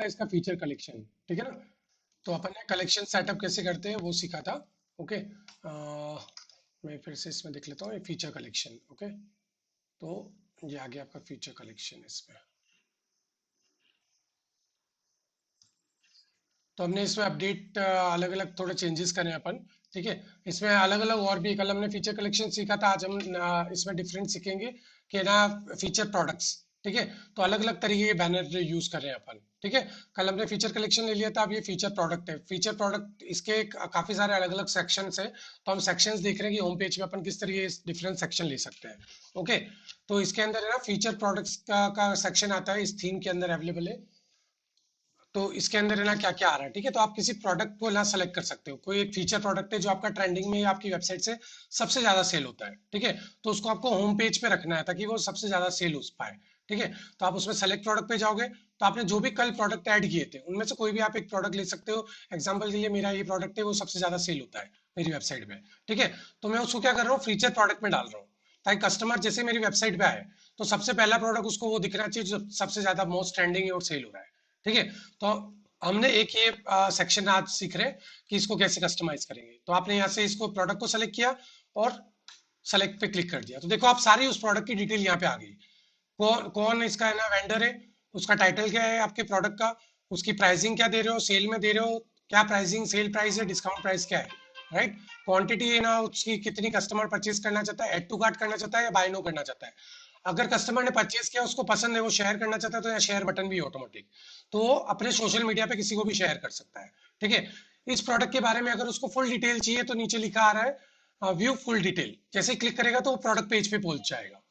है इसका feature collection, ठीक है ना। तो अपन ने कलेक्शन सेटअप कैसे करते हैं वो सीखा था। ओके, मैं फिर से इसमें देख लेता हूँ ये फीचर कलेक्शन। ओके, तो ये आ गया आपका फीचर कलेक्शन इसमें। तो हमने इसमें अपडेट अलग अलग थोड़े चेंजेस करे हैं अपन, ठीक है। इसमें अलग अलग और भी, कल हमने फीचर कलेक्शन सीखा था, आज हम इसमें डिफरेंट सीखेंगे कि ना फीचर प्रोडक्ट्स, ठीक है। तो अलग अलग तरीके के बैनर यूज कर रहे हैं अपन, ठीक है। कल हमने फीचर कलेक्शन ले लिया था, अब ये फीचर प्रोडक्ट है। फीचर प्रोडक्ट इसके काफी सारे अलग अलग सेक्शंस है, तो हम सेक्शंस देख रहे हैं कि होम पेज पे अपन किस तरीके डिफरेंट सेक्शन ले सकते हैं। ओके, तो इसके अंदर है ना फीचर प्रोडक्ट्स का सेक्शन आता है, इस थीम के अंदर अवेलेबल है। तो इसके अंदर है ना क्या क्या आ रहा है, ठीक है। तो आप किसी प्रोडक्ट को ना सेलेक्ट कर सकते हो, कोई एक फीचर प्रोडक्ट है जो आपका ट्रेंडिंग में या आपकी वेबसाइट से सबसे ज्यादा सेल होता है, ठीक है। तो उसको आपको होम पेज पे रखना है ताकि वो सबसे ज्यादा सेल हो पाए, ठीक है। तो आप उसमें सेलेक्ट प्रोडक्ट पे जाओगे, तो आपने जो भी कल प्रोडक्ट ऐड किए थे उनमें से कोई भी आप एक प्रोडक्ट ले सकते हो। एग्जाम्पल के लिए मेरा ये प्रोडक्ट है, वो सबसे ज्यादा सेल होता है मेरी वेबसाइट पे, ठीक है। तो मैं उसको क्या कर रहा हूँ, फीचर प्रोडक्ट में डाल रहा हूँ, ताकि कस्टमर जैसे मेरी वेबसाइट पे आए तो सबसे पहला प्रोडक्ट उसको वो दिखना चाहिए जो सबसे ज्यादा मोस्ट ट्रेंडिंग और सेल हो रहा है, ठीक है। तो हमने एक ये सेक्शन आज सीख रहे हैं कि इसको कैसे कस्टमाइज करेंगे। तो आपने यहाँ से इसको प्रोडक्ट को सेलेक्ट किया और सेलेक्ट पे क्लिक कर दिया, तो देखो आप सारी उस प्रोडक्ट की डिटेल यहाँ पे आ गई। कौन कौन इसका है ना वेंडर है, उसका टाइटल क्या है आपके प्रोडक्ट का, उसकी प्राइसिंग क्या दे रहे हो, सेल में दे रहे हो, क्या प्राइसिंग सेल प्राइस है, डिस्काउंट प्राइस क्या है, राइट। क्वांटिटी है ना उसकी, कितनी कस्टमर परचेज करना चाहता है, एड टू कार्ट करना चाहता है या बाय नो करना चाहता है। अगर कस्टमर ने परचेज किया, उसको पसंद है, वो शेयर करना चाहता है, तो यहाँ शेयर बटन भी है ऑटोमेटिक, तो वो अपने सोशल मीडिया पे किसी को भी शेयर कर सकता है, ठीक है। इस प्रोडक्ट के बारे में अगर उसको फुल डिटेल चाहिए तो नीचे लिखा आ रहा है व्यू फुल डिटेल, जैसे ही क्लिक करेगा तो वो प्रोडक्ट पेज पे पहुंच जाएगा,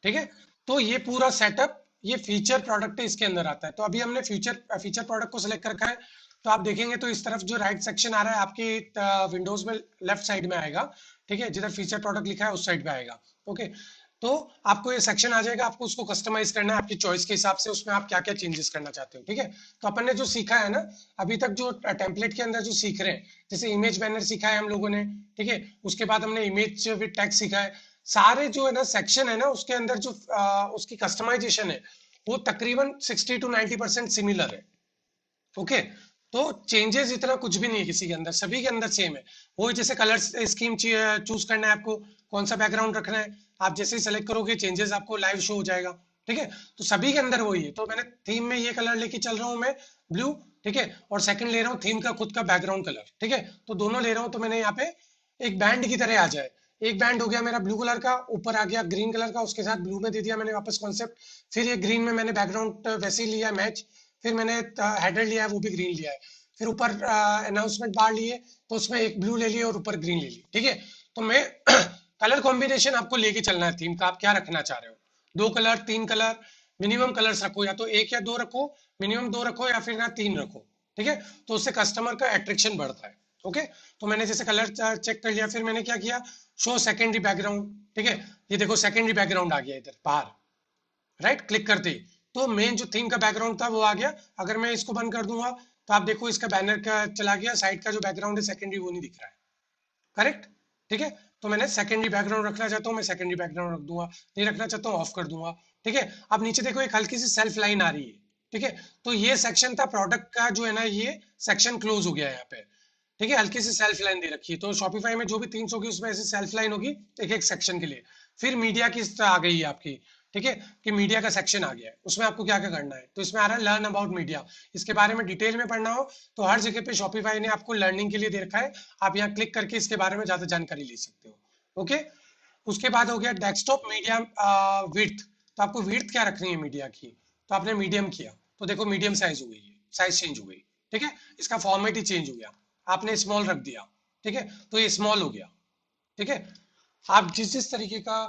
ठीक है। तो ये पूरा सेटअप, ये फीचर प्रोडक्ट इसके अंदर आता है। तो अभी हमने फीचर प्रोडक्ट को सिलेक्ट कर रखा है। तो आप देखेंगे तो इस तरफ जो राइट सेक्शन आ रहा है आपके विंडोज में लेफ्ट साइड में आएगा, ठीक है, जिधर फीचर प्रोडक्ट लिखा है उस साइड पे आएगा। ओके, तो आपको ये सेक्शन आ जाएगा, आपको उसको कस्टमाइज करना है आपकी चॉइस के हिसाब से, उसमें आप क्या क्या चेंजेस करना चाहते हो, ठीक है। तो अपन ने जो सीखा है ना अभी तक, जो टेम्पलेट के अंदर जो सीख रहे हैं, जैसे इमेज बैनर सीखा है हम लोगों ने, ठीक है। उसके बाद हमने इमेज विद टैग सीखा है। सारे जो है ना सेक्शन है ना उसके अंदर जो उसकी कस्टमाइजेशन है वो तकरीबन 60 to 90% सिमिलर है। ओके, तो चेंजेस इतना कुछ भी नहीं है किसी के अंदर, सभी के अंदर सेम है। वही जैसे कलर स्कीम चूज करना है आपको, कौन सा बैकग्राउंड रखना है, आप जैसे ही सेलेक्ट करोगे चेंजेस आपको लाइव शो हो जाएगा, ठीक है। तो सभी के अंदर वही है। तो मैंने थीम में ये कलर लेके चल रहा हूँ मैं, ब्लू, ठीक है। और सेकंड ले रहा हूँ थीम का खुद का बैकग्राउंड कलर, ठीक है। तो दोनों ले रहा हूँ, तो मैंने यहाँ पे एक बैंड की तरह आ जाए, एक बैंड हो गया मेरा ब्लू कलर का, ऊपर आ गया ग्रीन कलर का, उसके साथ ब्लू में दे दिया मैंने वापस कॉन्सेप्ट। फिर ये ग्रीन में मैंने बैकग्राउंड वैसे ही लिया मैच, फिर मैंने हेडर लिया है वो भी ग्रीन लिया है। फिर ऊपर अनाउंसमेंट बार लिए, तो उसमें एक ब्लू ले लिए और ऊपर ग्रीन ले ली, ठीक है। तो मैं कलर कॉम्बिनेशन आपको लेके चलना है थीम का, आप क्या रखना चाह रहे हो, 2 कलर 3 कलर, मिनिमम कलर्स रखो, या तो एक या दो रखो, मिनिमम दो रखो, या फिर ना तीन रखो, ठीक है। तो उससे कस्टमर का अट्रैक्शन बढ़ता है। ओके, तो मैंने जैसे कलर चेक कर लिया, फिर मैंने क्या किया, शो सेकेंडरी बैकग्राउंड, ठीक है। ये देखो सेकेंडरी बैकग्राउंड आ गया इधर बाहर, राइट, क्लिक करते ही तो मेन जो थीम का बैकग्राउंड था वो आ गया। अगर मैं इसको बंद कर दूंगा तो आप देखो इसका बैनर का चला गया, साइड का जो बैकग्राउंड है सेकेंडरी वो नहीं दिख रहा है, करेक्ट, ठीक है। तो मैंने सेकेंडरी बैकग्राउंड रखना चाहता हूँ, मैं सेकेंडरी बैकग्राउंड रख दूंगा, नहीं रखना चाहता हूँ ऑफ कर दूंगा, ठीक है। अब नीचे देखो एक हल्की सी सेल्फ लाइन आ रही है, ठीक है। तो ये सेक्शन था प्रोडक्ट का जो है ना, ये सेक्शन क्लोज हो गया है यहाँ पे, ठीक है। हल्की सी सेल्फ लाइन दे रखी है, तो शॉपिफाई में जो भी थीम्स होगी उसमें ऐसे सेल्फ लाइन होगी एक एक सेक्शन के लिए। फिर मीडिया की आ गई है आपकी, ठीक है, कि मीडिया का सेक्शन आ गया है, उसमें आपको क्या क्या करना है। तो इसमें आ रहा है लर्न अबाउट मीडिया, इसके बारे में डिटेल में पढ़ना हो तो हर जगह पे शॉपिफाई ने आपको लर्निंग के लिए दे रखा है, आप यहाँ क्लिक करके इसके बारे में ज्यादा जानकारी ले सकते हो। ओके, उसके बाद हो गया डेस्कटॉप मीडिया विड्थ, तो आपको विड्थ क्या रखनी है मीडिया की, तो आपने मीडियम किया, तो देखो मीडियम साइज हो गई है, साइज चेंज हो गई, ठीक है। इसका फॉर्मेट ही चेंज हो गया, आपने स्मॉल रख दिया, ठीक है, तो ये स्मॉल हो गया, ठीक है। आप जिस जिस तरीके का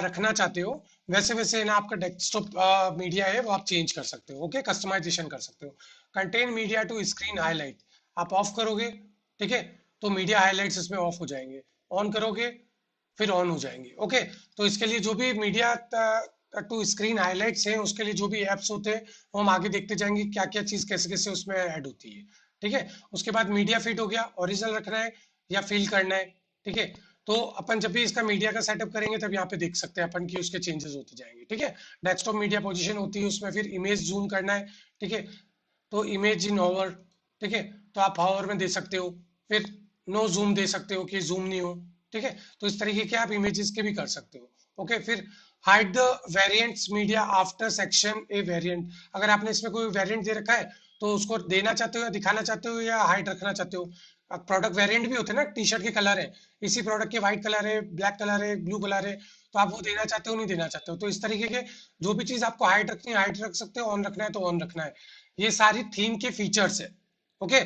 रखना चाहते हो वैसे वैसे ना आपका डेस्कटॉप मीडिया है वो आप चेंज कर सकते हो, ओके, कस्टमाइजेशन कर सकते हो। Contain media to screen highlight आप ऑफ करोगे, ठीक है, तो मीडिया हाईलाइट्स इसमें ऑफ हो जाएंगे, ऑन करोगे फिर ऑन हो जाएंगे, ओके। तो इसके लिए जो भी मीडिया टू स्क्रीन हाईलाइट्स है उसके लिए जो भी एप्स होते हैं वो हम आगे देखते जाएंगे क्या क्या चीज कैसे कैसे उसमें ऐड होती है, ठीक है। उसके बाद मीडिया फिट हो गया, ओरिजिनल रखना है या फिल करना है, ठीक है। तो अपन जब भी इसका मीडिया का सेटअप करेंगे तब यहाँ पे देख सकते हैं अपन कि उसके चेंजेस होते जाएंगे, ठीक है। डेस्कटॉप मीडिया पोजीशन होती है, उसमें फिर इमेज जूम करना है, ठीक है। तो इमेज इन ओवर, ठीक है, तो आप हावर में दे सकते हो। फिर नो जूम दे सकते हो कि जूम नहीं हो, ठीक है। तो इस तरीके के आप इमेजेस के भी कर सकते हो। ओके, फिर hide the variants media after section A variant. अगर आपने इसमें कोई वेरिएंट दे रखा है तो उसको देना चाहते हो या दिखाना चाहते हो या हाइड रखना चाहते हो। प्रोडक्ट वेरिएंट भी होते हैं ना, टी शर्ट के कलर है, इसी प्रोडक्ट के व्हाइट कलर है, ब्लैक कलर है, ब्लू कलर है, तो आप वो देना चाहते हो नहीं देना चाहते हो। तो इस तरीके के जो भी चीज आपको हाइड रखनी है हाइड रख सकते हो, ऑन रखना है तो ऑन रखना है। ये सारी थीम के फीचर्स है। ओके,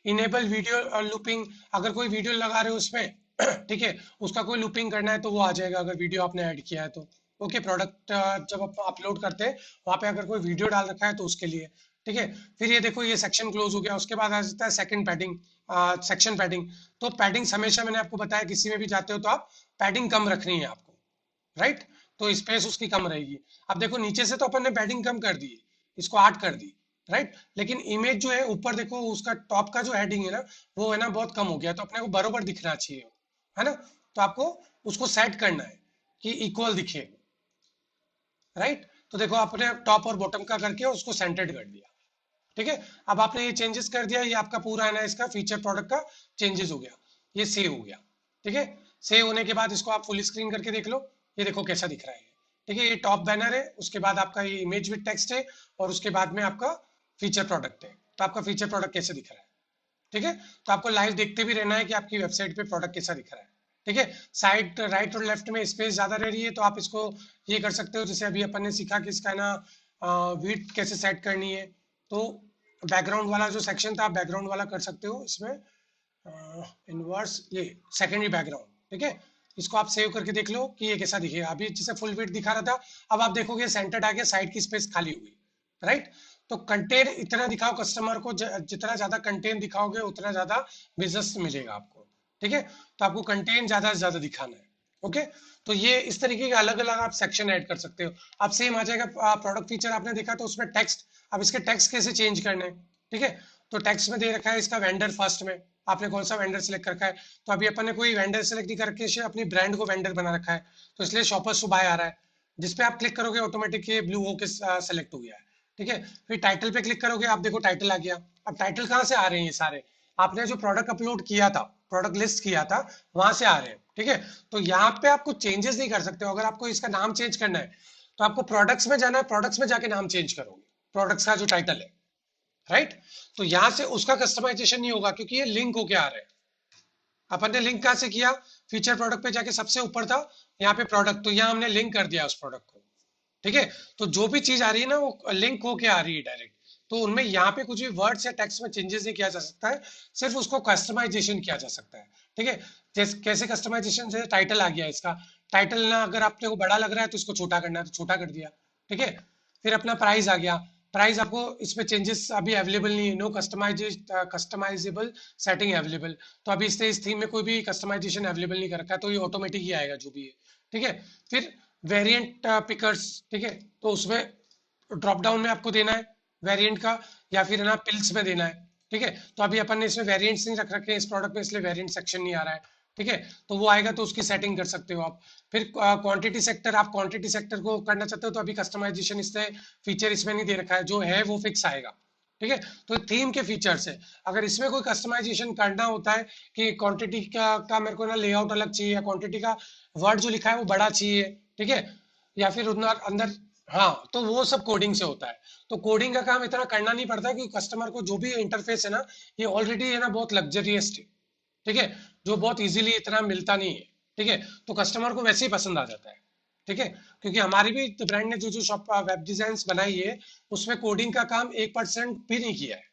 इनेबल वीडियो लूपिंग, अगर कोई वीडियो लगा रहे हो उसमें ठीक है, उसका कोई लूपिंग करना है तो वो आ जाएगा अगर वीडियो आपने ऐड किया है तो। ओके, प्रोडक्ट जब आप अपलोड करते हैं वहां पे अगर कोई वीडियो डाल रखा है तो उसके लिए, ठीक है। फिर ये देखो ये सेक्शन क्लोज हो गया, उसके बाद आ जाता है सेकंड पैडिंग, सेक्शन पैडिंग। तो पैडिंग्स हमेशा मैंने आपको बताया किसी में भी जाते हो तो आप पैडिंग कम रखनी है आपको, राइट। तो स्पेस उसकी कम रहेगी। अब देखो नीचे से तो अपन ने पैडिंग कम कर दी, इसको 8 कर दी, राइट। लेकिन इमेज जो है ऊपर देखो उसका टॉप का जो हेडिंग है ना, वो है ना बहुत कम हो गया, तो अपने को बरोबर दिखना चाहिए, है ना। तो आपको उसको सेट करना है कि इक्वल दिखे, राइट। तो देखो आपने टॉप और बॉटम का करके उसको सेंटर्ड कर दिया, ठीक है। अब आपने ये चेंजेस कर दिया, ये आपका पूरा है ना इसका फीचर प्रोडक्ट का चेंजेस हो गया, ये सेव हो गया, ठीक है। सेव होने के बाद इसको आप फुल स्क्रीन करके देख लो, ये देखो कैसा दिख रहा है, ठीक है। ये टॉप बैनर है, उसके बाद आपका ये इमेज विद टेक्स्ट है, और उसके बाद में आपका फीचर प्रोडक्ट है। तो आपका फीचर प्रोडक्ट कैसे दिख रहा है, ठीक है। तो आपको लाइव देखते भी रहना है कि आपकी वेबसाइट पे प्रोडक्ट कैसा दिख रहा है, ठीक है। साइड राइट और लेफ्ट में स्पेस ज्यादा रह रही है तो आप इसको ये कर सकते हो, जैसे अभी अपन ने सीखा कि इसका ना विड्थ कैसे सेट करनी है। तो बैकग्राउंड वाला जो सेक्शन था आप बैकग्राउंड वाला कर सकते हो इसमें, इनवर्स ये सेकेंडरी बैकग्राउंड, ठीक है। इसको आप सेव करके देख लो कि ये कैसा दिखेगा। अभी जैसे फुल विड्थ दिखा रहा था, अब आप देखोगे सेंटर्ड आ गया, साइड की स्पेस खाली हुई, राइट। तो कंटेंट इतना दिखाओ कस्टमर को, जितना ज्यादा कंटेंट दिखाओगे उतना ज्यादा बिजनेस मिलेगा आपको, ठीक है। तो आपको कंटेंट ज्यादा से ज्यादा दिखाना है। ओके, तो ये इस तरीके के अलग अलग आप सेक्शन ऐड कर सकते हो। अब सेम आ जाएगा प्रोडक्ट फीचर, आपने देखा तो उसमें टेक्स्ट, अब इसके टेक्स्ट कैसे चेंज करने हैं, ठीक है। तो टेक्स्ट में दे रखा है इसका वेंडर फर्स्ट में, आपने कौन सा वेंडर सेलेक्ट रखा है। तो अभी अपन ने कोई वेंडर सेलेक्ट नहीं करके अपनी ब्रांड को वेंडर बना रखा है, तो इसलिए शॉपर्स टू बाय आ रहा है। जिसपे आप क्लिक करोगे ऑटोमेटिक ये ब्लू होके सेलेक्ट हो गया है, ठीक है। फिर टाइटल पे क्लिक करोगे, आप देखो टाइटल आ गया। अब टाइटल कहाँ से आ रहे हैं ये सारे, आपने जो प्रोडक्ट अपलोड किया था, प्रोडक्ट लिस्ट किया था, वहां से आ रहे हैं, ठीक है। तो यहाँ पे आप कुछ चेंजेस नहीं कर सकते हो। अगर आपको इसका नाम चेंज करना है तो आपको प्रोडक्ट्स में जाना है, प्रोडक्ट्स में जाके नाम चेंज करोगे, प्रोडक्ट्स का जो टाइटल है, राइट। तो यहाँ से उसका कस्टमाइजेशन नहीं होगा क्योंकि ये लिंक होके आ रहे हैं। अपन ने लिंक कहाँ से किया, फीचर प्रोडक्ट पे जाके सबसे ऊपर था यहाँ पे प्रोडक्ट, तो यहाँ हमने लिंक कर दिया उस प्रोडक्ट को, ठीक है। तो जो भी चीज आ रही है ना वो लिंक होके आ रही है डायरेक्ट। तो उनमें यहाँ पे कुछ भी वर्ड्स या टेक्स्ट में चेंजेस नहीं किया जा सकता है, सिर्फ उसको कस्टमाइजेशन किया जा सकता है, ठीक है। जैसे कैसे कस्टमाइजेशन, जैसे टाइटल आ गया इसका, टाइटल ना अगर आपने को बड़ा लग रहा है तो इसको छोटा करना है तो छोटा कर दिया, ठीक है। फिर अपना प्राइस आ गया, प्राइस आपको इसमें चेंजेस अभी अवेलेबल नहीं है, नो कस्टमाइजेबल सेटिंग अवेलेबल। तो अभी इस थीम में कोई भी कस्टमाइजेशन अवेलेबल नहीं कर रखा है, तो ये ऑटोमेटिक ही आएगा जो भी है, ठीक है। फिर वेरिएंट पिकर्स, ठीक है। तो उसमें ड्रॉप डाउन में आपको देना है वेरिएंट का, या फिर है ना पिल्स में देना है, ठीक है। तो अभी अपन ने इसमें वेरिएंट्स नहीं रख रखे हैं इस प्रोडक्ट में, इसलिए वेरिएंट सेक्शन नहीं आ रहा है, ठीक है। तो वो आएगा तो उसकी सेटिंग कर सकते हो आप। फिर क्वांटिटी सेक्टर, आप क्वांटिटी सेक्टर को करना चाहते हो तो अभी कस्टमाइजेशन इससे फीचर इसमें नहीं दे रखा है, जो है वो फिक्स आएगा, ठीक है। तो थीम के फीचर्स है। अगर इसमें कोई कस्टमाइजेशन करना होता है कि क्वांटिटी का मेरे को ना लेआउट अलग चाहिए, या क्वांटिटी का वर्ड जो लिखा है वो बड़ा चाहिए, ठीक है, या फिर उधर अंदर, हाँ, तो वो सब कोडिंग से होता है। तो कोडिंग का काम इतना करना नहीं पड़ता क्योंकि कस्टमर को जो भी इंटरफेस है ना, ये ऑलरेडी है ना बहुत लग्जरियस, ठीक है, जो बहुत इजीली इतना मिलता नहीं है, ठीक है। तो कस्टमर को वैसे ही पसंद आ जाता है, ठीक है। क्योंकि हमारी भी ब्रांड ने जो जो शॉप वेब डिजाइन बनाई है उसमें कोडिंग का काम 1% भी नहीं किया है,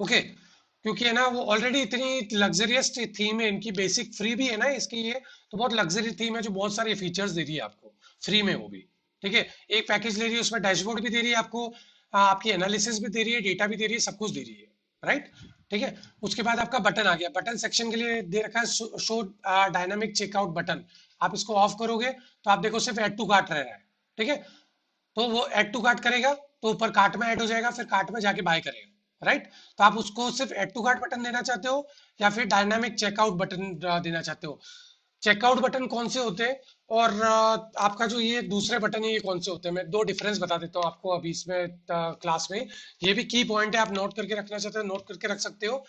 ओके। क्योंकि है ना वो ऑलरेडी इतनी लग्जरियस थीम है इनकी, बेसिक फ्री भी है ना इसकी, ये तो बहुत लग्जरी थीम है जो बहुत सारे फीचर्स दे रही है आपको फ्री में, वो भी, ठीक है। एक पैकेज ले रही है, उसमें डैशबोर्ड भी दे रही है आपको, आपकी एनालिसिस भी दे रही है, डेटा भी दे रही है, सब कुछ दे रही है, राइट, ठीक है। उसके बाद आपका बटन आ गया, बटन सेक्शन के लिए दे रखा है शो डायनामिक चेकआउट बटन। आप इसको ऑफ करोगे तो आप देखो सिर्फ एड टू कार्ट रह रहा है, ठीक है। तो वो ऐड टू कार्ट करेगा तो ऊपर कार्ट में ऐड हो जाएगा, फिर कार्ट में जाके बाय करेगा, राइट। तो आप उसको सिर्फ ऐड टू कार्ट बटन देना चाहते हो या फिर डायनामिक चेकआउट बटन देना चाहते हो। चेकआउट बटन कौन से होते हैं और आपका जो ये दूसरे बटन है ये कौन से होते हैं, मैं दो डिफरेंस बता देता हूँ आपको अभी इसमें क्लास में। ये भी की पॉइंट है, आप नोट करके रखना चाहते हो नोट करके रख सकते हो।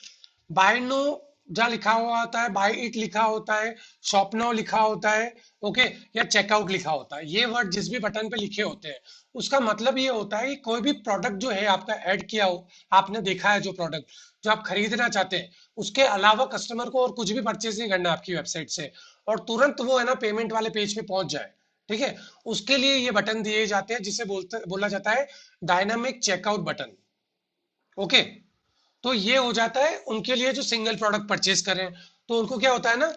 बाय नो जहाँ लिखा हुआ होता है, बाय इट लिखा होता है, शॉप नाउ लिखा होता है, ओके, या चेकआउट लिखा होता है, ये वर्ड जिस भी बटन पे लिखे होते हैं उसका मतलब ये होता है कि कोई भी प्रोडक्ट जो है आपका ऐड किया हो, आपने देखा है जो प्रोडक्ट जो आप खरीदना चाहते हैं, उसके अलावा कस्टमर को और कुछ भी परचेज नहीं करना है आपकी वेबसाइट से, और तुरंत वो है ना पेमेंट वाले पेज पे पहुंच जाए, ठीक है, उसके लिए ये बटन दिए जाते हैं जिसे बोला जाता है डायनामिक चेकआउट बटन। ओके, तो ये हो जाता है उनके लिए जो सिंगल प्रोडक्ट परचेज करें, तो उनको क्या होता है ना।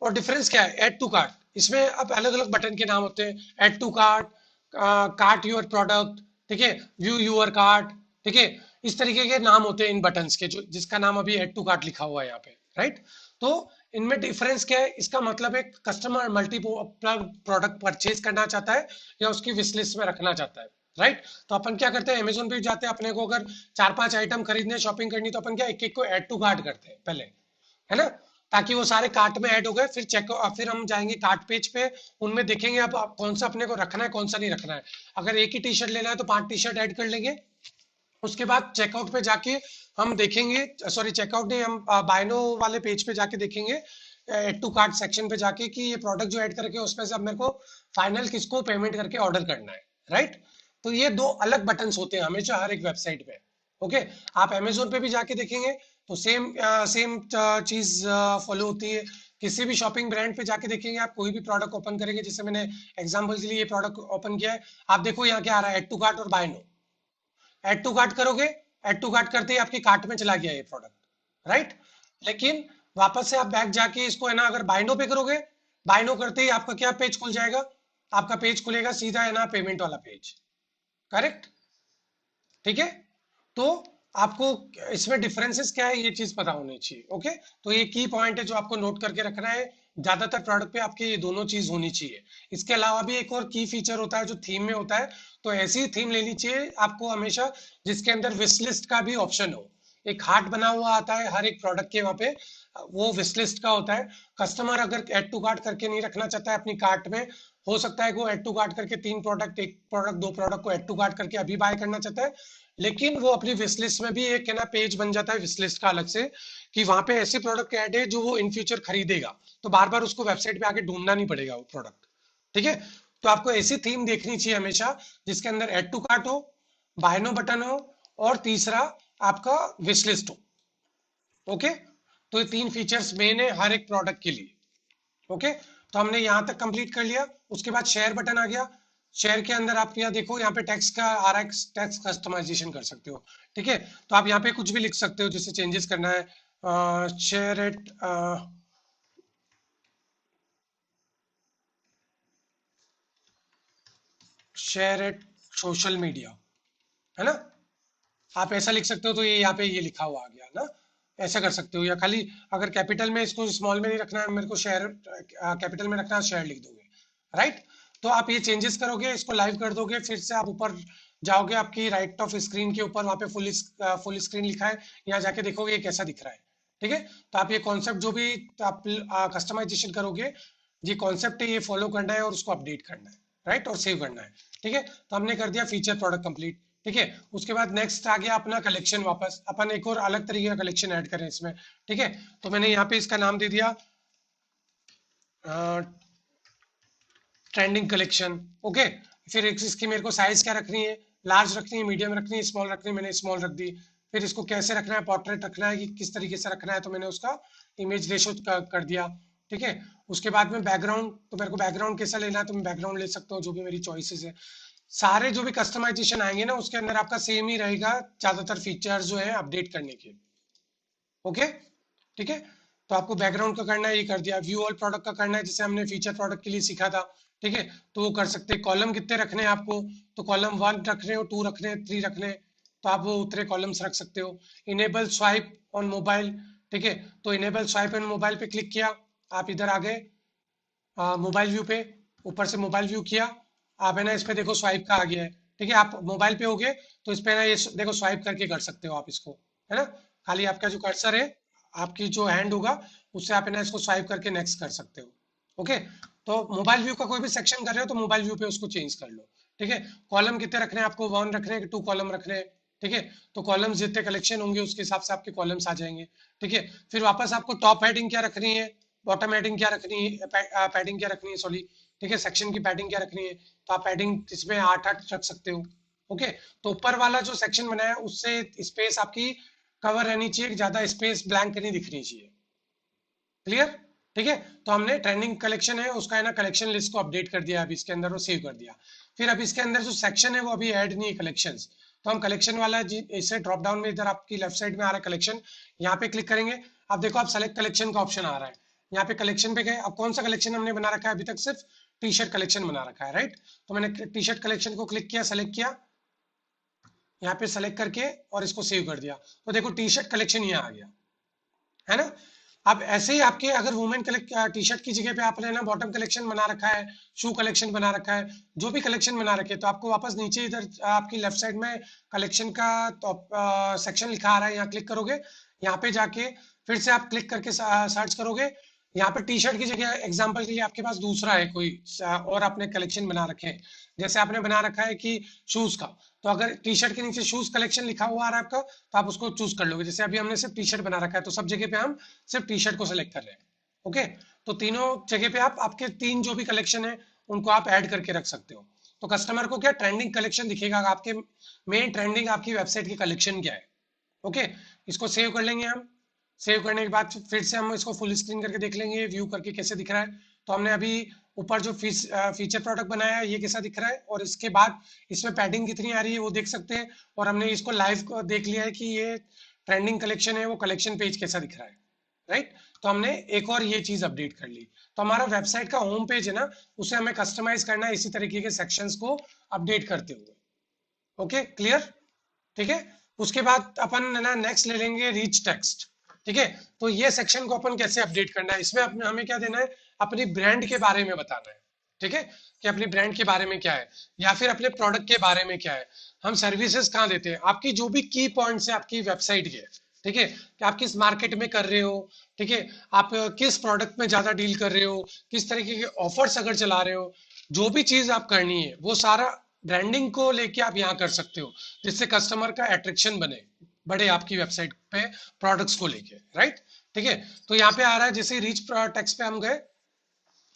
और डिफरेंस क्या है, ऐड टू कार्ट, इसमें अब अलग अलग बटन के नाम होते हैं, add to cart, cart your product, ठीक है, व्यू यूर कार्ट, ठीक है, इस तरीके के नाम होते हैं इन बटन्स के, जो जिसका नाम अभी ऐड टू कार्ट लिखा हुआ है यहाँ पे, राइट। तो इनमें डिफरेंस क्या है, इसका मतलब है कस्टमर मल्टीपल प्रोडक्ट परचेज करना चाहता है या उसकी विश लिस्ट में रखना चाहता है, राइट। तो अपन क्या करते हैं, अमेजोन पे जाते हैं, अपने को अगर चार पांच आइटम खरीदने शॉपिंग करनी, तो अपन क्या एक एक को ऐड टू कार्ट करते हैं पहले, है ना, ताकि वो सारे कार्ट में ऐड हो गए, फिर चेक, फिर हम जाएंगे कार्ट पेज पे, उनमें देखेंगे अब कौन सा अपने को रखना है कौन सा नहीं रखना है। अगर एक ही टी शर्ट लेना है तो पांच टी शर्ट ऐड कर लेंगे। उसके बाद चेकआउट पे जाके हम देखेंगे, सॉरी चेकआउट नहीं, हम बायनो वाले पेज पे जाके देखेंगे, एड टू कार्ट सेक्शन पे जाके कि ये प्रोडक्ट जो ऐड करके उसमें से अब मेरे को फाइनल किसको पेमेंट करके ऑर्डर करना है, राइट। तो ये दो अलग बटन्स होते हैं हमेशा हर एक वेबसाइट पे। ओके, आप अमेजोन पे भी जाके देखेंगे तो सेम सेम चीज फॉलो होती है। किसी भी शॉपिंग ब्रांड पे जाके देखेंगे, आप कोई भी प्रोडक्ट ओपन करेंगे, जैसे मैंने एग्जांपल के लिए ये प्रोडक्ट ओपन किया है, आप देखो यहाँ क्या आ रहा है, एड टू कार्ट और buy now. Add to cart करोगे, ऐड टू कार्ट करते ही आपके कार्ट में चला गया ये प्रोडक्ट, राइट। लेकिन वापस से आप बैक जाके इसको है ना अगर बाइनो पे करोगे, बाइनो करते ही आपका क्या पेज खुल जाएगा, आपका पेज खुलेगा सीधा है ना पेमेंट वाला पेज, करेक्ट, ठीक है। तो आपको इसमें डिफरेंसेस क्या है ये चीज पता होनी चाहिए, ओके। तो ये की पॉइंट है जो आपको नोट करके रखना है, ज्यादातर प्रोडक्ट पे आपके ये दोनों चीज होनी चाहिए। इसके अलावा भी एक और की फीचर होता है जो थीम में होता है, तो ऐसी थीम लेनी चाहिए आपको हमेशा जिसके अंदर विश लिस्ट का भी ऑप्शन हो। एक हार्ट बना हुआ आता है हर एक प्रोडक्ट के वहां पे, वो विश लिस्ट का होता है। कस्टमर अगर ऐड टू कार्ट करके नहीं रखना चाहता है अपनी कार्ट में, हो सकता है कि वो ऐड टू कार्ट करके तीन प्रोडक्ट, एक प्रोडक्ट दो प्रोडक्ट को ऐड टू कार्ट करके अभी बाय करना चाहता है, लेकिन वो अपनी विश लिस्ट में भी एक है ना पेज बन जाता है विश लिस्ट का अलग से, कि वहां पे ऐसे प्रोडक्ट ऐड है जो वो इन फ्यूचर खरीदेगा, तो बार बार उसको वेबसाइट पे आके ढूंढना नहीं पड़ेगा वो प्रोडक्ट, ठीक है। तो आपको ऐसी थीम देखनी चाहिए हमेशा जिसके अंदर ऐड टू कार्ट हो, बाय नो बटन हो, और तीसरा आपका विश लिस्ट हो, ओके। तो ये तीन फीचर्स मेन है हर एक प्रोडक्ट के लिए, ओके। तो हमने यहाँ तक कंप्लीट कर लिया। उसके बाद शेयर बटन आ गया। शेयर के अंदर आप यहाँ देखो, यहाँ पे टेक्स्ट का आ रहा है, टेक्स्ट कस्टमाइजेशन कर सकते हो, ठीक है। तो आप यहाँ पे कुछ भी लिख सकते हो जिसे चेंजेस करना है, share it, share it social media, है ना, आप ऐसा लिख सकते हो, तो ये यहाँ पे ये लिखा हुआ आ गया ना, ऐसा कर सकते हो। या खाली अगर कैपिटल में इसको स्मॉल में नहीं रखना है मेरे को, शेयर कैपिटल में रखना है, शेयर लिख दोगे, राइट। तो आप ये चेंजेस करोगे, इसको लाइव कर दोगे, फिर से आप ऊपर जाओगे, आपकी राइट ऑफ स्क्रीन के ऊपर वहां पे फुल स्क्रीन लिखा है, यहाँ जाके देखोगे ये कैसा दिख रहा है, ठीक है। तो आप ये कॉन्सेप्ट जो भी आप कस्टमाइजेशन करोगे, ये कॉन्सेप्ट है, ये फॉलो करना है और उसको अपडेट करना है, राइट, और सेव करना है, ठीक है। तो हमने कर दिया फीचर प्रोडक्ट कंप्लीट, ठीक है। उसके बाद नेक्स्ट आ गया अपना कलेक्शन, वापस अपन एक और अलग तरीके का कलेक्शन ऐड करें इसमें, ठीक है। तो मैंने यहाँ पे इसका नाम दे दिया ट्रेंडिंग कलेक्शन, ओके। फिर इसकी मेरे को साइज क्या रखनी है, लार्ज रखनी है, मीडियम रखनी है, स्मॉल रखनी है, मैंने स्मॉल रख दी। फिर इसको कैसे रखना है, पोर्ट्रेट रखना है कि किस तरीके से रखना है, तो मैंने उसका इमेज रेशो कर दिया, ठीक है। उसके बाद में बैकग्राउंड, तो मेरे को बैकग्राउंड कैसा लेना है तो मैं बैकग्राउंड ले सकता हूँ, जो भी मेरी चॉइसेस है। सारे जो भी कस्टमाइजेशन आएंगे ना उसके अंदर आपका सेम ही रहेगा, ज्यादातर फीचर्स जो है अपडेट करने के, ओके, ठीक है। तो आपको बैकग्राउंड का करना है, ये कर दिया। व्यू ऑल प्रोडक्ट का करना है, जैसे हमने फीचर प्रोडक्ट के लिए सीखा था, ठीक है। तो वो कर सकते हैं। कॉलम कितने रखने हैं आपको, तो कॉलम 1 रखने हो, 2 रखने हैं, 3 रखने हैं, तो आप वो उतने कॉलम्स रख सकते हो। इनेबल स्वाइप ऑन मोबाइल, ठीक है। तो इनेबल स्वाइप ऑन मोबाइल पे क्लिक किया, आप इधर आ गए मोबाइल व्यू पे, ऊपर से मोबाइल व्यू किया, आप है ना इस पे देखो स्वाइप का आ गया है, ठीक है। आप मोबाइल पे हो गए तो इस पे ना ये देखो स्वाइप करके कर सकते हो आप इसको, है ना। खाली आपका जो कर्सर है, आपकी जो हैंड होगा उससे आप है ना इसको स्वाइप करके नेक्स्ट कर सकते हो, ओके, तो मोबाइल व्यू का कोई भी सेक्शन कर रहे हो तो मोबाइल व्यू पे उसको चेंज कर लो। ठीक है, कॉलम कितने रखने हैं आपको, 1 रखने हैं कि 2 कॉलम रखने हैं। ठीक है, तो कॉलम्स जितने कलेक्शन होंगे उसके हिसाब से आपके कॉलम्स आ जाएंगे। ठीक है, फिर वापस आपको टॉप हेडिंग क्या रखनी है, बॉटम हेडिंग क्या रखनी है, पैडिंग क्या रखनी है, सॉरी। ठीक है, सेक्शन की पैडिंग क्या रखनी है, तो आप पैडिंग इसमें 8 रख सकते हो। ओके, तो ऊपर वाला जो सेक्शन बनाया है उससे स्पेस आपकी कवर रहनी चाहिए, ज्यादा स्पेस ब्लैंक नहीं दिखनी चाहिए। क्लियर? ठीक है, तो हमने ट्रेंडिंग कलेक्शन है उसका है ना कलेक्शन लिस्ट को अपडेट कर दिया, अभी इसके अंदर वो सेव कर दिया। फिर अब इसके अंदर जो सेक्शन है वो अभी ऐड नहीं है कलेक्शंस, तो हम कलेक्शन वाला इसे ड्रॉप डाउन में इधर आपकी लेफ्ट साइड में आ रहा है कलेक्शन, यहाँ पे क्लिक करेंगे। अब देखो आप सेलेक्ट कलेक्शन का ऑप्शन आ रहा है, यहाँ पे कलेक्शन पे गए। अब कौन सा कलेक्शन हमने बना रखा है, अभी तक सिर्फ टी शर्ट कलेक्शन बना रखा है, राइट। तो मैंने टी शर्ट कलेक्शन को क्लिक किया, सेलेक्ट किया, यहाँ पे सेलेक्ट करके और इसको सेव कर दिया, तो देखो टी शर्ट कलेक्शन यहाँ आ गया, है ना। अब ऐसे ही आपके अगर वुमेन टी शर्ट की जगह पे आपने ना बॉटम कलेक्शन बना रखा है, शू कलेक्शन बना रखा है, जो भी कलेक्शन बना रखे, तो आपको वापस नीचे इधर आपकी लेफ्ट साइड में कलेक्शन का सेक्शन लिखा आ रहा है, यहाँ क्लिक करोगे। यहाँ पे जाके फिर से आप क्लिक करके सर्च करोगे। यहाँ पे टी शर्ट की जगह एग्जांपल के लिए आपके पास दूसरा है कोई और आपने कलेक्शन बना रखे हैं, जैसे आपने बना रखा है कि शूज का, तो अगर टी शर्ट के नीचे शूज कलेक्शन लिखा हुआ आ रहा है आपका, तो आप उसको चूज कर लोगे। जैसे अभी हमने सिर्फ टी शर्ट बना रखा है, तो सब जगह पे हम सिर्फ टी शर्ट को सिलेक्ट कर रहे हैं। ओके, तो तीनों जगह पे आप आपके 3 जो भी कलेक्शन है उनको आप ऐड करके रख सकते हो। तो कस्टमर को क्या ट्रेंडिंग कलेक्शन दिखेगा, आपके मेन ट्रेंडिंग आपकी वेबसाइट की कलेक्शन क्या है। ओके, इसको सेव कर लेंगे हम। सेव करने के बाद फिर से हम इसको फुल स्क्रीन करके देख लेंगे व्यू करके कैसे दिख रहा है। तो हमने अभी ऊपर जो फीचर प्रोडक्ट बनाया है ये कैसा दिख रहा है, और इसके बाद इसमें पैडिंग कितनी आ रही है वो देख सकते हैं। और हमने इसको लाइव देख लिया है कि ये ट्रेंडिंग कलेक्शन है वो कलेक्शन पेज कैसा दिख रहा है, राइट। तो हमने एक और ये चीज अपडेट कर ली। तो हमारा वेबसाइट का होम पेज है ना, उसे हमें कस्टमाइज करना है इसी तरीके के सेक्शंस को अपडेट करते हुए। Okay, clear? ठीक है, उसके बाद अपन है ना नेक्स्ट ले लेंगे रीच टेक्स्ट। ठीक है, तो ये सेक्शन को अपन कैसे अपडेट करना है, इसमें हमें क्या देना है, अपनी ब्रांड के बारे में बताना है। ठीक है, कि अपनी ब्रांड के बारे में क्या है, या फिर अपने प्रोडक्ट के बारे में क्या है, हम सर्विसेज कहाँ देते हैं, आपकी जो भी की पॉइंट्स है आपकी वेबसाइट के। ठीक है, कि आप किस मार्केट में कर रहे हो, ठीक है, आप किस प्रोडक्ट में ज्यादा डील कर रहे हो, किस तरीके के ऑफर्स अगर चला रहे हो, जो भी चीज आप करनी है वो सारा ब्रांडिंग को लेके आप यहाँ कर सकते हो, जिससे कस्टमर का अट्रैक्शन बने, बढ़े आपकी वेबसाइट पे प्रोडक्ट्स को लेके, राइट। ठीक है, तो यहाँ पे आ रहा है जैसे रीच टेक्स्ट पे हम गए,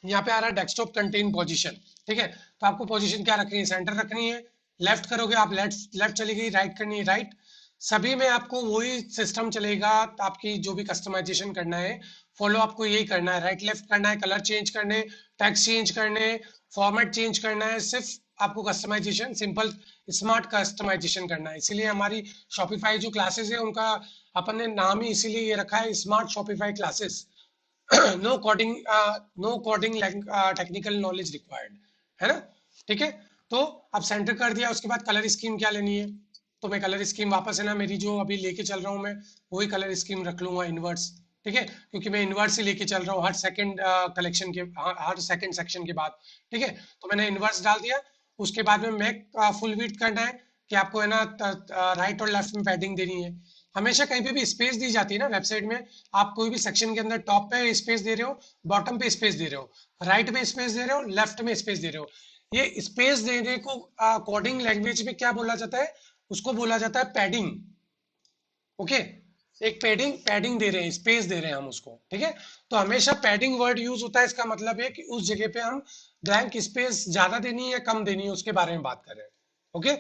यहाँ पे आ रहा है डेस्कटॉप कंटेन पोजीशन। ठीक है, तो आपको पोजीशन क्या रखनी है, सेंटर रखनी है। लेफ्ट करोगे आप, लेफ्ट लेफ्ट चलेगी, राइट करनी है राइट। सभी में आपको वही सिस्टम चलेगा, आपकी जो भी कस्टमाइजेशन करना है फॉलो आपको यही करना है, राइट लेफ्ट करना है, कलर चेंज करने, टेक्स्ट चेंज करने, फॉर्मेट चेंज करना है, सिर्फ आपको कस्टमाइजेशन सिंपल स्मार्ट कस्टमाइजेशन करना है। इसीलिए हमारी शॉपिफाई जो क्लासेस है उनका अपन ने नाम ही इसीलिए ये रखा है, smart Shopify classes. No coding, no coding technical knowledge required, है ना। ठीक है, तो अब सेंटर कर दिया, उसके बाद कलर स्कीम क्या लेनी है, तो मैं कलर स्कीम वापस है ना मेरी जो अभी लेके चल रहा हूँ मैं वही कलर स्कीम रख लूंगा, इनवर्स। ठीक है, क्योंकि मैं इनवर्स ही लेके चल रहा हूँ हर सेकंड कलेक्शन के हर सेकंड सेक्शन के बाद। ठीक है, तो मैंने इनवर्स डाल दिया। उसके बाद में मैक फुल विड्थ करना है, कि आपको है ना राइट और लेफ्ट में पैडिंग देनी है। हमेशा कहीं पे भी स्पेस दी जाती है ना वेबसाइट में, आप कोई भी सेक्शन के अंदर टॉप पे स्पेस दे रहे हो, बॉटम पे स्पेस दे रहे हो, राइट में स्पेस दे रहे हो, लेफ्ट में स्पेस दे रहे हो, ये स्पेस देने को कोडिंग लैंग्वेज में क्या बोला जाता है, उसको बोला जाता है पैडिंग। ओके, एक पैडिंग पैडिंग दे रहे हैं, स्पेस दे रहे हैं हम उसको। ठीक है, तो हमेशा पैडिंग वर्ड यूज होता है, इसका मतलब है कि उस जगह पे हम ब्लैंक स्पेस ज्यादा देनी है या कम देनी है उसके बारे में बात कर रहे हैं। ओके,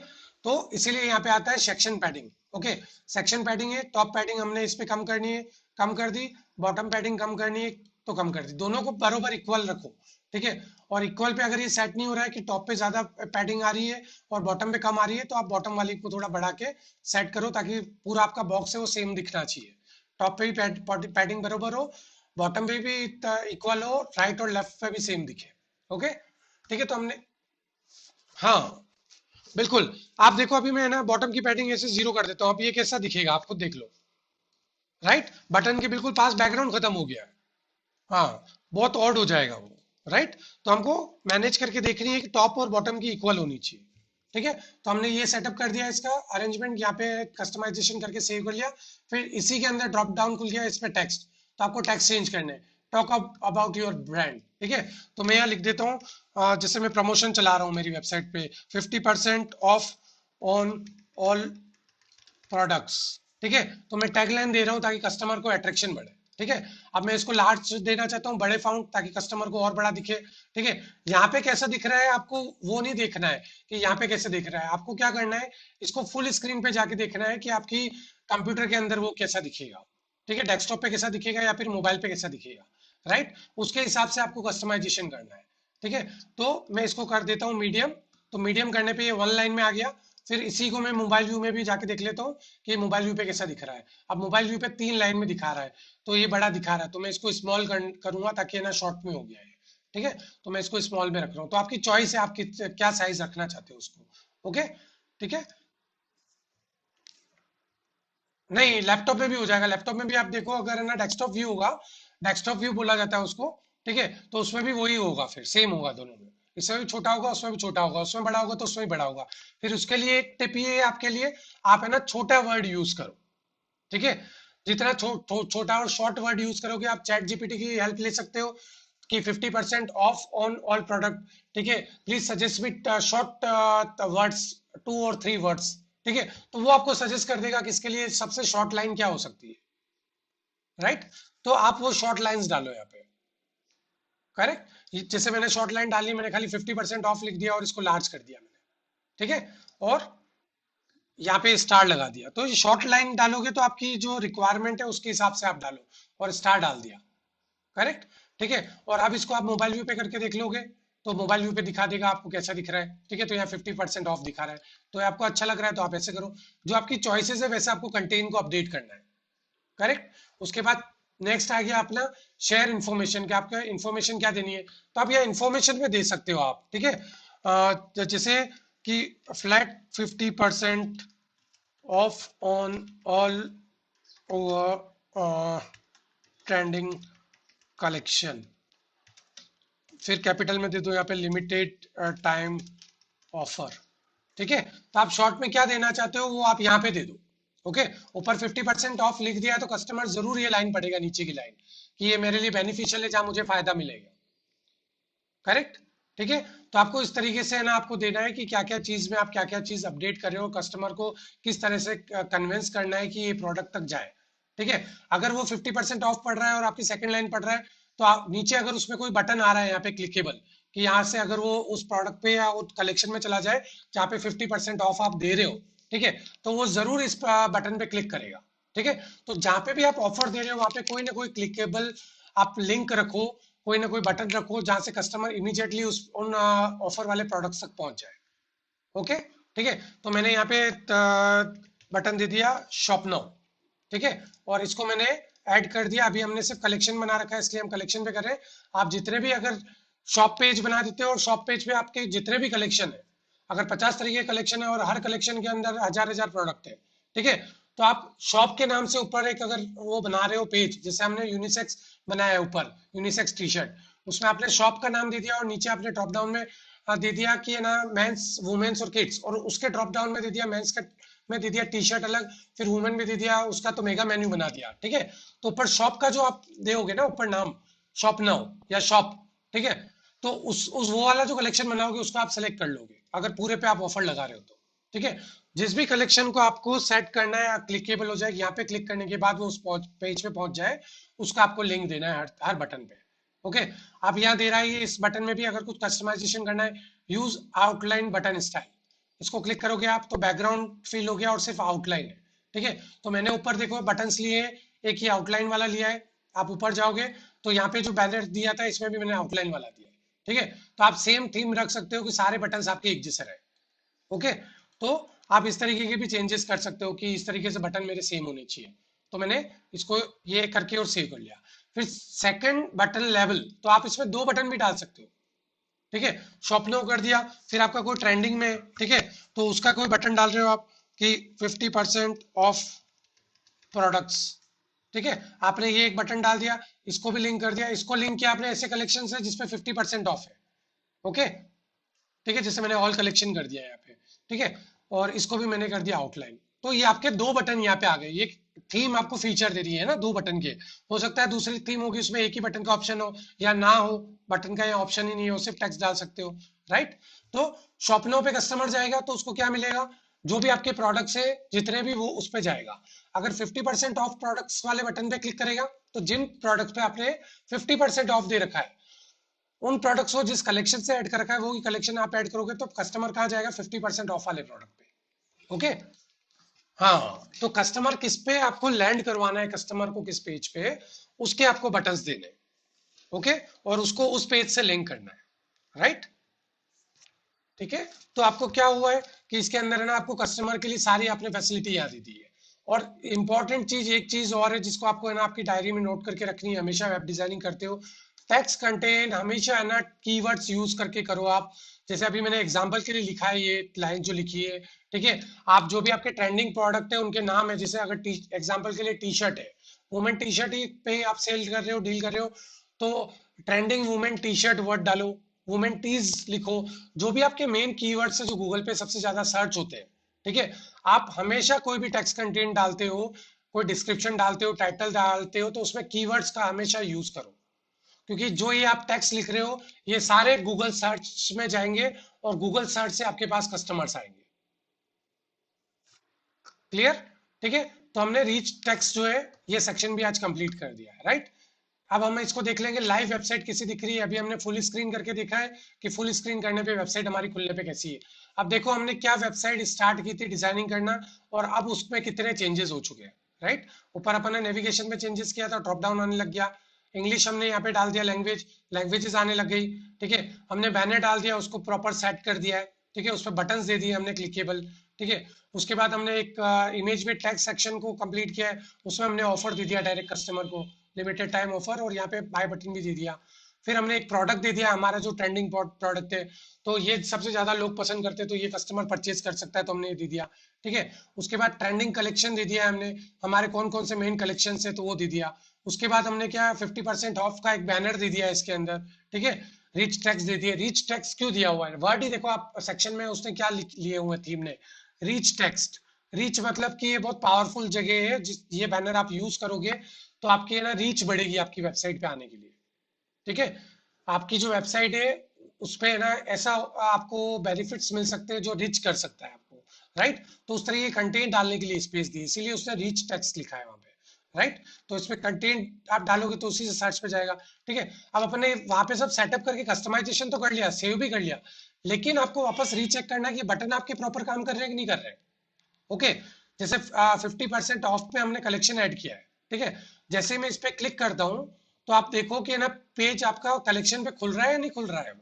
तो इसीलिए यहाँ पे आता है section padding. Okay, section padding है, टॉप पैडिंग हमने इस पे कम करनी है, कम कर दी, बॉटम पैडिंग कम करनी है तो कम कर दी, दोनों को बरोबर इक्वल रखो। ठीक है, और इक्वल पे अगर ये सेट नहीं हो रहा है कि टॉप पे ज्यादा पैडिंग आ रही है और बॉटम पे कम आ रही है, तो आप बॉटम वाली को थोड़ा बढ़ा के सेट करो, ताकि पूरा आपका बॉक्स है वो सेम दिखना चाहिए। टॉप पे भी पैडिंग बरोबर हो, बॉटम पे भी इक्वल हो, राइट और लेफ्ट पे भी सेम दिखे। ओके, ठीक है, तो हमने, हाँ बिल्कुल। आप देखो अभी मैं ना बॉटम की पैडिंग ऐसे 0 कर देता हूँ, अब ये कैसा दिखेगा आप खुद देख लो, राइट। बटन के बिल्कुल पास बैकग्राउंड खत्म हो गया है। हाँ, बहुत ऑड हो जाएगा वो, राइट। तो हमको मैनेज करके देखनी है कि टॉप और बॉटम की इक्वल होनी चाहिए। ठीक है, तो हमने ये सेटअप कर दिया, इसका अरेंजमेंट यहाँ पे कस्टमाइजेशन करके सेव कर लिया। फिर इसी के अंदर ड्रॉप डाउन खुल गया, इस पे टेक्स्ट, तो आपको टेक्स्ट चेंज करना है। टॉक अबाउट योर ब्रांड, ठीक है। तो मैं यहाँ लिख देता हूँ, जैसे मैं प्रमोशन चला रहा हूँ मेरी वेबसाइट पे, 50% ऑफ ऑन ऑल प्रोडक्ट्स, ठीक है। तो मैं टैगलाइन दे रहा हूँ ताकि कस्टमर को अट्रैक्शन बढ़े, ठीक है। अब मैं इसको लार्ज देना चाहता हूँ, बड़े फाउंट, ताकि कस्टमर को और बड़ा दिखे, ठीक है। यहाँ पे कैसा दिख रहा है आपको वो नहीं देखना है कि यहाँ पे कैसे दिख रहा है, आपको क्या करना है, इसको फुल स्क्रीन पे जाके देखना है कि आपकी कंप्यूटर के अंदर वो कैसा दिखेगा, ठीक है। डेस्कटॉप पे कैसा दिखेगा या फिर मोबाइल पे कैसा दिखेगा, राइट। उसके हिसाब से आपको कस्टमाइजेशन करना है, ठीक है। तो मैं इसको कर देता हूँ मीडियम। तो मीडियम करने पे ये वन लाइन में आ गया। फिर इसी को मैं मोबाइल व्यू में भी जाके देख लेता हूँ कि मोबाइल व्यू पे कैसा दिख रहा है। अब मोबाइल व्यू पे 3 लाइन में दिखा रहा है, तो ये बड़ा दिखा रहा है, तो मैं इसको स्मॉल करूंगा ताकि ये ना शॉर्ट में हो गया है, ठीक है। तो मैं इसको स्मॉल में रख रहा हूँ, तो आपकी चॉइस है, आप क्या साइज रखना चाहते हो उसको, ओके, ठीक है। नहीं, लैपटॉप में भी हो जाएगा, लैपटॉप में भी आप देखो, अगर है ना डेस्कटॉप व्यू होगा, डेस्कटॉप व्यू बोला जाता है उसको, ठीक है। तो उसमें भी वही होगा, फिर सेम होगा दोनों में, इसमें भी छोटा होगा, उसमें भी छोटा होगा, उसमें बड़ा होगा तो उसमें भी बड़ा होगा। फिर उसके लिए एक टिप ये है आपके लिए, आप है ना छोटा वर्ड यूज करो, ठीक है। जितना छोटा और शॉर्ट वर्ड यूज करोगे, आप चैट जीपीटी की हेल्प ले सकते हो कि 50% ऑफ ऑन ऑल प्रोडक्ट, ठीक है, please suggest with short words, 2 और 3 वर्ड्स, ठीक है। तो वो आपको सजेस्ट कर देगा कि इसके लिए सबसे शॉर्ट लाइन क्या हो सकती है, राइट। तो आप वो शॉर्ट लाइंस डालो यहाँ पे, करेक्ट। जैसे मैंने शॉर्ट लाइन डाली, मैंने खाली 50% ऑफ लिख दिया और इसको लार्ज कर दिया मैंने, ठीक है। और यहाँ पे स्टार लगा दिया, तो शॉर्ट लाइन डालोगे तो आपकी जो रिक्वायरमेंट है उसके हिसाब से आप डालो, और स्टार डाल दिया, करेक्ट, ठीक है। और अब इसको आप मोबाइल व्यू पे करके देख लोगे, तो मोबाइल व्यू पे दिखा देगा आपको कैसा दिख रहा है, ठीक है। तो यहाँ 50% ऑफ दिखा रहा है, तो आपको अच्छा लग रहा है तो आप ऐसे करो। जो आपकी चॉइसेस है वैसे आपको कंटेंट को अपडेट करना है, करेक्ट। उसके बाद नेक्स्ट आ गया अपना शेयर इन्फॉर्मेशन, कि आपको इन्फॉर्मेशन क्या देनी है, तो आप यह इन्फॉर्मेशन में दे सकते हो आप, ठीक है। तो जैसे कि flat 50% of on all over trending collection, फिर कैपिटल में दे दो यहाँ पे लिमिटेड टाइम ऑफर, ठीक है। तो आप शॉर्ट में क्या देना चाहते हो वो आप यहाँ पे दे दो, ओके। ऊपर 50% ऑफ लिख दिया है तो कस्टमर जरूर ये लाइन पढ़ेगा, नीचे की लाइन, कि ये मेरे लिए बेनिफिशियल है, जहां मुझे फायदा मिलेगा, करेक्ट, ठीक है। तो आपको इस तरीके से है ना आपको देना है कि क्या क्या चीज में आप क्या क्या चीज अपडेट कर रहे हो, कस्टमर को किस तरह से कन्विंस करना है कि ये प्रोडक्ट तक जाए, ठीक है। अगर वो 50% ऑफ पड़ रहा है और आपकी सेकंड लाइन पड़ रहा है, तो आप नीचे अगर उसमें कोई बटन आ रहा है यहाँ पे क्लिकेबल, कि यहाँ से अगर वो उस प्रोडक्ट पे या उस कलेक्शन में चला जाए जहाँ पे 50% ऑफ आप दे रहे हो, ठीक है, तो वो जरूर इस बटन पे क्लिक करेगा, ठीक है। तो जहाँ पे भी आप ऑफर दे रहे हो वहां पे कोई ना कोई क्लिकेबल आप लिंक रखो, कोई ना कोई बटन रखो जहां से कस्टमर इमीडिएटली उस उन ऑफर वाले प्रोडक्ट्स तक पहुंच जाए, ओके, ठीक है। तो मैंने यहाँ पे बटन दे दिया शॉप नाउ, ठीक है। और इसको मैंने ऐड कर दिया, अभी हमने सिर्फ कलेक्शन बना रखा है इसलिए हम कलेक्शन पे कर रहे हैं। आप जितने भी अगर शॉप पेज बना देते हो और शॉप पेज पे आपके जितने भी कलेक्शन है, अगर 50 तरीके कलेक्शन है और हर कलेक्शन के अंदर हजार हजार प्रोडक्ट है, ठीक है, तो आप शॉप के नाम से ऊपर एक अगर वो बना रहे हो पेज, जैसे हमने यूनिसेक्स बनाया है ऊपर, यूनिसेक्स टी शर्ट, उसमें आपने शॉप का नाम दे दिया और नीचे आपने ड्रॉप डाउन में दे दिया कि है ना मेंस वुमेन्स और किड्स, और उसके ड्रॉप डाउन में दे दिया मेंस का में दे दिया टी शर्ट अलग, फिर वुमेन में दे दिया उसका, तो मेगा मेन्यू बना दिया, ठीक है। तो ऊपर शॉप का जो आप दोगे ना ऊपर नाम, शॉप नाउ या शॉप, ठीक है, तो उस वो वाला जो कलेक्शन बनाओगे उसको आप सेलेक्ट कर लोगे अगर पूरे पे आप ऑफर लगा रहे हो तो, ठीक है। जिस भी कलेक्शन को आपको सेट करना है क्लिकेबल हो जाए, यहाँ पे क्लिक करने के बाद वो उस पेज पे पहुंच जाए, उसका आपको लिंक देना है हर बटन पे, ओके। आप यहाँ दे रहा है ये, इस बटन में भी अगर कुछ कस्टमाइजेशन करना है, यूज आउटलाइन बटन स्टाइल, इसको क्लिक करोगे आप तो बैकग्राउंड फिल हो गया और सिर्फ आउटलाइन है, ठीक है। तो मैंने ऊपर देखो बटन्स लिए हैं, एक ये आउटलाइन वाला लिया है, आप ऊपर जाओगे तो यहाँ पे जो बैनर दिया था इसमें भी मैंने आउटलाइन वाला दिया है, ठीक है। तो आप सेम थीम रख सकते हो कि सारे बटन्स आपके एक जैसे रहे, ओके। तो आप इस तरीके के भी चेंजेस कर सकते हो कि इस तरीके से बटन मेरे सेम होने चाहिए, तो मैंने इसको ये करके और सेव कर लिया। फिर सेकंड बटन लेवल, तो आप इसमें 2 बटन भी डाल सकते हो, ठीक है। शॉप नो कर दिया, फिर आपका कोई ट्रेंडिंग में, ठीक है, तो उसका कोई बटन डाल रहे हो आप कि 50% ऑफ प्रोडक्ट्स, ठीक है, आपने ये एक बटन डाल दिया, इसको भी लिंक कर दिया, इसको लिंक किया आपने ऐसे कलेक्शन से जिसपे 50% ऑफ है, ओके, ठीक है, जैसे मैंने ऑल कलेक्शन कर दिया यहाँ पे, ठीक है। और इसको भी मैंने कर दिया आउटलाइन, तो ये आपके दो बटन यहाँ पे आ गए। ये थीम आपको फीचर दे रही है ना दो बटन के। हो सकता है दूसरी थीम होगी उसमें एक ही बटन का ऑप्शन हो या ना हो, बटन का यहाँ ऑप्शन ही नहीं हो, सिर्फ टेक्स्ट डाल सकते हो, राइट। तो शॉप नाउ पे कस्टमर जाएगा तो उसको क्या मिलेगा, जो भी आपके प्रोडक्ट्स है जितने भी वो उस पे जाएगा। अगर 50% ऑफ प्रोडक्ट्स वाले बटन पे क्लिक करेगा तो जिन प्रोडक्ट पे आपने 50% ऑफ दे रखा है उन प्रोडक्ट्स को जिस कलेक्शन से ऐड कर रखा है वो कलेक्शन आप ऐड करोगे तो कस्टमर कहाँ जाएगा, 50% ऑफ वाले प्रोडक्ट पे। ओके। हाँ, तो कस्टमर किस पे आपको लैंड करवाना है, कस्टमर को किस पेज पे, उसके आपको बटन्स देने। ओके। और उसको उस पेज से लिंक करना है, राइट। ठीक है। तो आपको क्या हुआ है कि इसके अंदर है ना आपको कस्टमर के लिए सारी आपने फैसिलिटी याद दी है। और इंपॉर्टेंट चीज एक चीज और है जिसको आपको है ना आपकी डायरी में नोट करके रखनी है हमेशा वेब डिजाइनिंग करते हो। टेक्स्ट कंटेंट हमेशा है ना कीवर्ड्स यूज करके करो आप। जैसे अभी मैंने एग्जांपल के लिए लिखा है ये लाइन जो लिखी है, ठीक है। आप जो भी आपके ट्रेंडिंग प्रोडक्ट है उनके नाम है, जैसे अगर एग्जांपल के लिए टी शर्ट है, वुमेन टी शर्ट पे आप सेल कर रहे हो, डील कर रहे हो, तो trending women T shirt word डालो, वुमेन टीज लिखो। जो भी आपके मेन कीवर्ड्स है जो गूगल पे सबसे ज्यादा सर्च होते हैं, ठीक है। आप हमेशा कोई भी टेक्स्ट कंटेंट डालते हो, कोई डिस्क्रिप्शन डालते हो, टाइटल डालते हो, तो उसमें कीवर्ड्स का हमेशा यूज करो। क्योंकि जो ये आप टेक्स्ट लिख रहे हो ये सारे गूगल सर्च में जाएंगे और गूगल सर्च से आपके पास कस्टमर्स आएंगे। क्लियर। ठीक है। तो हमने रीच टेक्स्ट जो है ये सेक्शन भी आज कंप्लीट कर दिया है, राइट। अब हम इसको देख लेंगे लाइव वेबसाइट कैसी दिख रही है। अभी हमने फुल स्क्रीन करके देखा है कि फुल स्क्रीन करने पे वेबसाइट हमारी खुलने पे कैसी है। अब देखो हमने क्या वेबसाइट स्टार्ट की थी डिजाइनिंग करना और अब उसमें कितने चेंजेस हो चुके हैं, राइट। ऊपर अपन ने नेविगेशन में चेंजेस किया था, ड्रॉप डाउन आने लग गया। इंग्लिश हमने यहाँ पे डाल दिया, लैंग्वेज लैंग्वेजेस आने लग गई, ठीक है। हमने बैनर डाल दिया, उसको प्रॉपर सेट कर दिया है, ठीक है। उस पर बटन दे दिए हमने क्लिकेबल, ठीक है। उसके बाद हमने एक इमेज में टैग सेक्शन को कंप्लीट किया है, उसमें हमने ऑफर दे दिया डायरेक्ट कस्टमर को, लिमिटेड टाइम ऑफर, और यहाँ पे बाय बटन भी दे दिया। फिर हमने एक प्रोडक्ट दे दिया हमारा जो ट्रेंडिंग प्रोडक्ट है, तो ये सबसे ज्यादा लोग पसंद करते हैं तो ये कस्टमर परचेज कर सकता है, तो हमने ये दे दिया, ठीक है। उसके बाद ट्रेंडिंग कलेक्शन दे दिया हमने, हमारे कौन कौन से मेन कलेक्शन है तो वो दे दिया। उसके बाद हमने क्या 50% ऑफ का एक बैनर दे दिया इसके अंदर, ठीक है। रिच टैक्स दे दिए। रिच टैक्स क्यों दिया हुआ है, वर्ड ही देखो आप सेक्शन में उसने क्या लिए हुए थीम ने, रीच टेक्स्ट। रीच मतलब कि ये बहुत पावरफुल जगह है, जिस ये बैनर आप यूज करोगे तो आपकी ना रीच बढ़ेगी आपकी वेबसाइट पे आने के लिए, ठीक है। आपकी जो वेबसाइट है उस पे ना ऐसा आपको बेनिफिट्स मिल सकते हैं जो रिच कर सकता है आपको, राइट। तो उस तरह के कंटेंट डालने के लिए स्पेस दी, इसीलिए उसने रिच टेक्स्ट लिखा है वहां पे, राइट। तो इसमें कंटेंट आप डालोगे तो उसी से सर्च पे जाएगा, ठीक है। अब अपने वहां पे सब सेटअप करके कस्टमाइजेशन तो कर लिया, सेव भी कर लिया, लेकिन आपको वापस रीचेक करना है कि बटन आपके प्रॉपर काम कर रहे हैं कि नहीं कर रहे हैं। ओके। जैसे 50% ऑफ पे हमने कलेक्शन ऐड किया है, ठीक है। जैसे मैं इस पे क्लिक करता हूँ तो आप देखो कि ना पेज आपका कलेक्शन पे खुल रहा है या नहीं खुल रहा है,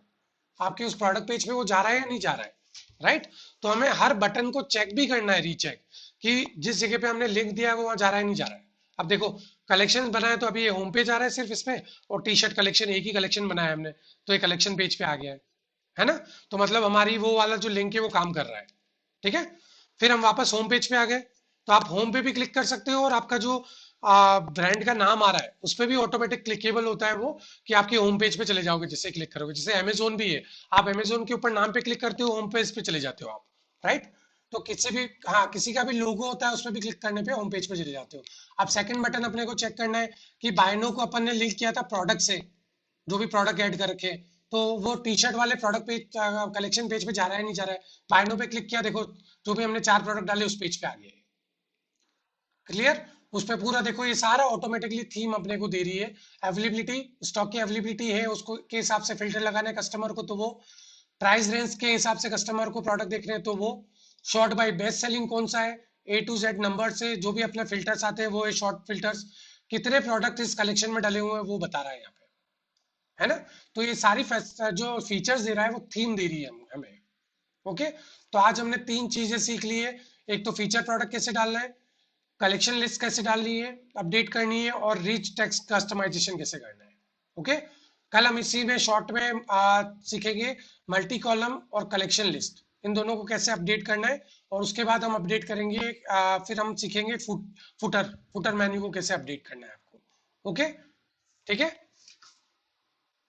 आपके उस प्रोडक्ट पेज पे वो जा रहा है या नहीं जा रहा है, राइट। तो हमें हर बटन को चेक भी करना है, रीचेक, कि जिस जगह पे हमने लिंक दिया है वो वहां जा रहा है नहीं जा रहा है। अब देखो कलेक्शन बनाया तो अभी ये होम पेज आ रहा है सिर्फ इसमें, और टी शर्ट कलेक्शन एक ही कलेक्शन बनाया हमने, तो ये कलेक्शन पेज पे आ गया है ना। तो मतलब हमारी वो वाला जो लिंक है वो काम कर रहा है, ठीक है। फिर हम वापस होम पेज पे आ गए, तो आप होम पे भी क्लिक कर सकते हो और आपका जो ब्रांड का नाम आ रहा है उस पर भी ऑटोमेटिक क्लिकेबल होता है वो, कि आपके होम पेज पे चले जाओगे जैसे क्लिक करोगे। जैसे अमेजोन भी है, आप अमेजोन के ऊपर नाम पे क्लिक करते हो होम पेज पे चले जाते हो आप, राइट। तो किसी भी, हाँ, किसी का भी लोगो होता है उस पर भी क्लिक करने पे होम पेज पे चले जाते हो। अब सेकंड बटन अपने को चेक करना है कि बायनो को अपन ने लिंक किया था प्रोडक्ट से, जो भी प्रोडक्ट ऐड कर रखे, तो वो टी शर्ट वाले प्रोडक्ट पेज कलेक्शन पेज पे जा रहा है नहीं जा रहा है। बायनो पे क्लिक किया, देखो जो भी हमने 4 प्रोडक्ट डाले उस पेज पे आ गए, क्लियर। उस पे पूरा देखो ये सारा ऑटोमेटिकली थीम अपने को दे रही है। अवेलेबिलिटी, स्टॉक की अवेलेबिलिटी है उसको के हिसाब से फिल्टर लगाने कस्टमर को, तो वो प्राइस रेंज के हिसाब से कस्टमर को प्रोडक्ट देख रहे हैं तो वो शॉर्ट बाय बेस्ट सेलिंग कौन सा है, ए टू जेड नंबर से जो भी अपने फिल्टर्स आते हैं वो है शॉर्ट फिल्टर्स, कितने प्रोडक्ट इस कलेक्शन में डले हुए हैं वो बता रहा है यहाँ पे, है ना। तो ये सारी जो फीचर्स दे रहा है वो थीम दे रही है हमें। ओके। तो आज हमने 3 चीजें सीख ली है। एक तो फीचर प्रोडक्ट कैसे डालना है, कलेक्शन लिस्ट कैसे डालनी है, अपडेट करनी है, और रिच टेक्स्ट कस्टमाइजेशन कैसे करना है। ओके। कल हम इसी में शॉर्ट में सीखेंगे मल्टी कॉलम और कलेक्शन लिस्ट, इन दोनों को कैसे अपडेट करना है। और उसके बाद हम अपडेट करेंगे, फिर हम सीखेंगे फुटर फुटर मेन्यू को कैसे अपडेट करना है आपको। ओके। ठीक है।